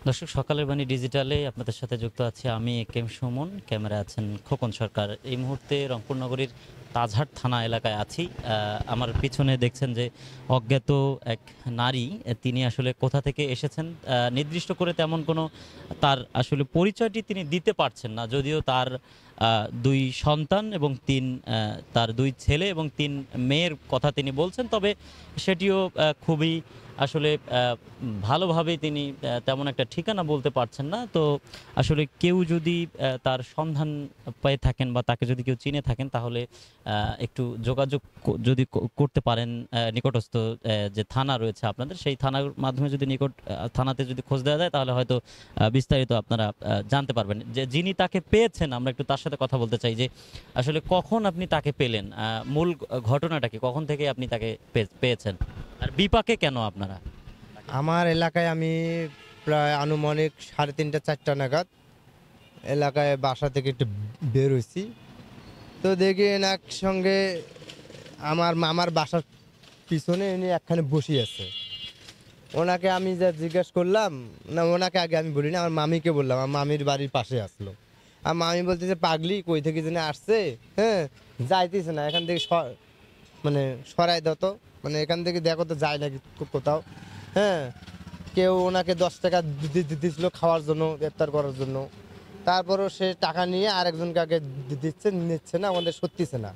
দর্শক, সকালের বাণী ডিজিটালে আপনাদের সাথে যুক্ত আছি আমি একেএম সুমন। ক্যামেরা আছেন খোকন সরকার। এই মুহূর্তে রংপুর নগরীর তাজহাট থানা এলাকায় আছি। আমার পিছনে দেখছেন যে অজ্ঞাত এক নারী, তিনি আসলে কোথা থেকে এসেছেন নির্দিষ্ট করে তেমন কোনো তার আসলে পরিচয়টি তিনি দিতে পারছেন না। যদিও তার দুই সন্তান এবং তার দুই ছেলে এবং তিন মেয়ের কথা তিনি বলছেন, তবে সেটিও খুবই আসলে ভালোভাবেই তিনি তেমন একটা ঠিকানা বলতে পারছেন না। তো আসলে কেউ যদি তার সন্ধান পেয়ে থাকেন বা তাকে যদি কেউ চিনে থাকেন, তাহলে একটু যোগাযোগ যদি করতে পারেন নিকটস্থ যে থানা রয়েছে আপনাদের, সেই থানার মাধ্যমে যদি থানাতে যদি খোঁজ দেওয়া যায়, তাহলে হয়তো বিস্তারিত আপনারা জানতে পারবেন। যে যিনি তাকে পেয়েছেন, আমরা একটু তার সাথে কথা বলতে চাই যে আসলে কখন আপনি তাকে পেলেন, মূল ঘটনাটা কি, কখন থেকে আপনি তাকে পেয়েছেন, আর বিপাকে কেন আপনারা? আমার এলাকায় আমি প্রায় আনুমানিক 3:30-4টা নাগাদ এলাকায় বাসা থেকে একটু বের হয়েছি। তো দেখি এনার সঙ্গে আমার মামার বাসার পিছনে উনি একখানে বসে আছে। ওনাকে আমি যা জিজ্ঞেস করলাম, না ওনাকে আগে আমি বলি না, আমার মামিকে বললাম, আমার মামির বাড়ির পাশে আসলো। আর মামি বলতেছে, পাগলি কই থেকে যেন আসছে, হ্যাঁ যাইতেছে না এখান থেকে, মানে সরাই দাও তো, মানে এখান থেকে দেখো তো যায় নাকি কোথাও। হ্যাঁ, কেউ ওনাকে 10 টাকা দিচ্ছিল খাওয়ার জন্য, ইফতার করার জন্য। তারপরেও সে টাকা নিয়ে আরেকজনকে আগে দিচ্ছে, নিচ্ছে না, আমাদের সত্যিছে না।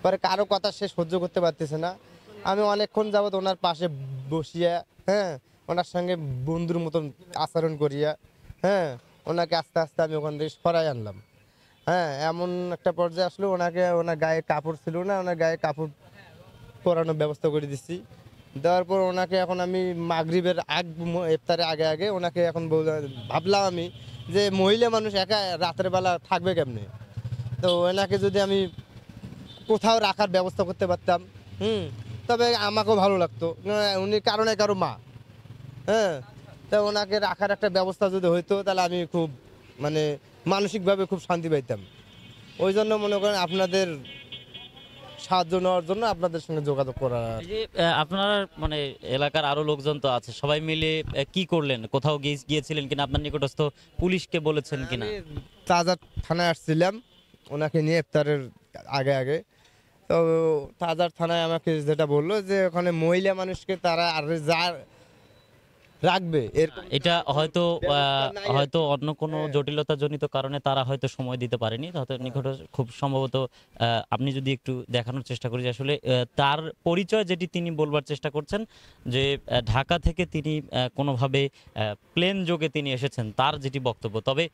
পরে কারো কথা সে সহ্য করতে পারতেছে না। আমি অনেকক্ষণ যাবৎ ওনার পাশে বসিয়া, হ্যাঁ ওনার সঙ্গে বন্ধুর মতন আচরণ করিয়া, হ্যাঁ ওনাকে আস্তে আস্তে আমি ওখান থেকে সরাই আনলাম। হ্যাঁ, এমন একটা পর্যায়ে আসলে ওনার গায়ে কাপড় ছিল না, ওনার গায়ে কাপড় পরানোর ব্যবস্থা করে দিচ্ছি। দেওয়ার পর ওনাকে এখন আমি মাগরিবের ইফতারের আগে আগে ওনাকে এখন ভাবলাম আমি যে মহিলা মানুষ একা রাতের বেলা থাকবে কেমনে। তো ওনাকে যদি আমি কোথাও রাখার ব্যবস্থা করতে পারতাম, তবে আমাকেও ভালো লাগতো। উনি কারো মা, হ্যাঁ, তা ওনাকে রাখার একটা ব্যবস্থা যদি হইতো, তাহলে আমি খুব, মানে মানসিকভাবে খুব শান্তি পাইতাম। ওই জন্য মনে করেন আপনাদের সাহায্য নেওয়ার জন্য আপনাদের সঙ্গে যোগাযোগ করা। এই যে আপনার মানে এলাকার আরো লোকজন তো আছে, সবাই মিলে কি করলেন? কোথাও গিয়েছিলেন কিনা? আপনার নিকটস্থ পুলিশকে বলেছেন কিনা? আমি তাজা থানায় আসছিলাম ওনাকে নিয়ে ইফতারের আগে আগে। তো তাজার থানায় আমাকে যেটা বললো যে ওখানে মহিলা মানুষকে তারা আর যা রাখবে এরকম এটা হয়তো ব্যবস্থা নাই আর হয়তো কি। অন্য কোনো হ্যাঁ, জটিলতাজনিত কারণে তারা হয়তো সময় দিতে পারেনি। হয়তো নিকট খুব সম্ভবত আপনি যদি একটু দেখানোর চেষ্টা করি যে আসলে তার পরিচয় যেটি তিনি বলবার চেষ্টা করছেন, যে ঢাকা থেকে তিনি কোনোভাবে প্লেন যোগে তিনি এসেছেন, তার যেটি বক্তব্য। তবে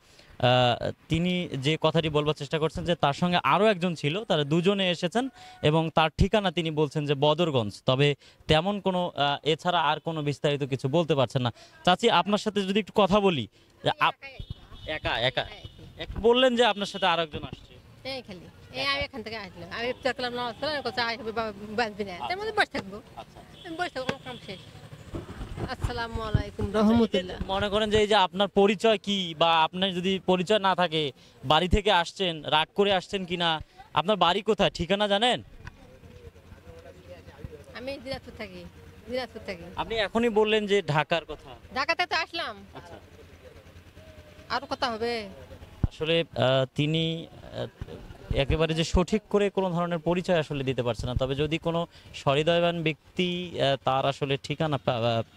তিনি যে কথাটি বলবার চেষ্টা করছেন যে তার সঙ্গে আরও একজন ছিল, তারা দুজনে এসেছেন এবং তার ঠিকানা তিনি বলছেন যে বদরগঞ্জ। তবে তেমন কোনো এছাড়া আর কোনো বিস্তারিত কিছু বলতে পারছেন না। চাচি, আপনার সাথে যদি একটু কথা বলি, যে একা একা একটু বললেন যে আপনার সাথে আরো একজন আসছে। এই খালি আমি এখান থেকে আসলাম, আমি ইফতার করলাম, নামাজ পড়লাম, আমি কোথায় আসবে বাঁচবি না, তার মধ্যে বসে থাকবো। আচ্ছা, আমি বসে থাকবো, আমার কাম শেষ। আসসালামু আলাইকুম রহমতুল্লাহ। মনে করেন যে এই যে আপনার পরিচয় কি, বা আপনার যদি পরিচয় না থাকে, বাড়ি থেকে আসছেন, রাগ করে আসছেন কিনা, আপনার বাড়ি কোথায়, ঠিকানা জানেন? আমি দিনাজপুর থাকি। আপনি এখনই বললেন যে ঢাকার কথা। ঢাকাতে তো আসলাম, আচ্ছা, আরো কথা হবে। আসলে তিনি একেবারে যে সঠিক করে কোনো ধরনের পরিচয় আসলে দিতে পারছে না। তবে যদি কোনো সহৃদয়বান ব্যক্তি তার আসলে ঠিকানা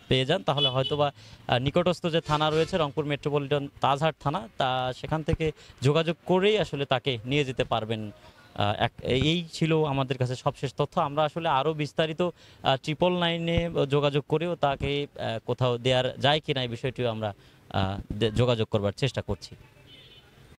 পেয়ে যান, তাহলে হয়তোবা নিকটস্থ যে থানা রয়েছে রংপুর মেট্রোপলিটন তাজহাট থানা, তা সেখান থেকে যোগাযোগ করেই আসলে তাকে নিয়ে যেতে পারবেন। এই ছিল আমাদের কাছে সবশেষ তথ্য। আমরা আসলে আরও বিস্তারিত 999-এ যোগাযোগ করেও তাকে কোথাও দেওয়ার যায় কিনা এই বিষয়টিও আমরা যোগাযোগ করবার চেষ্টা করছি।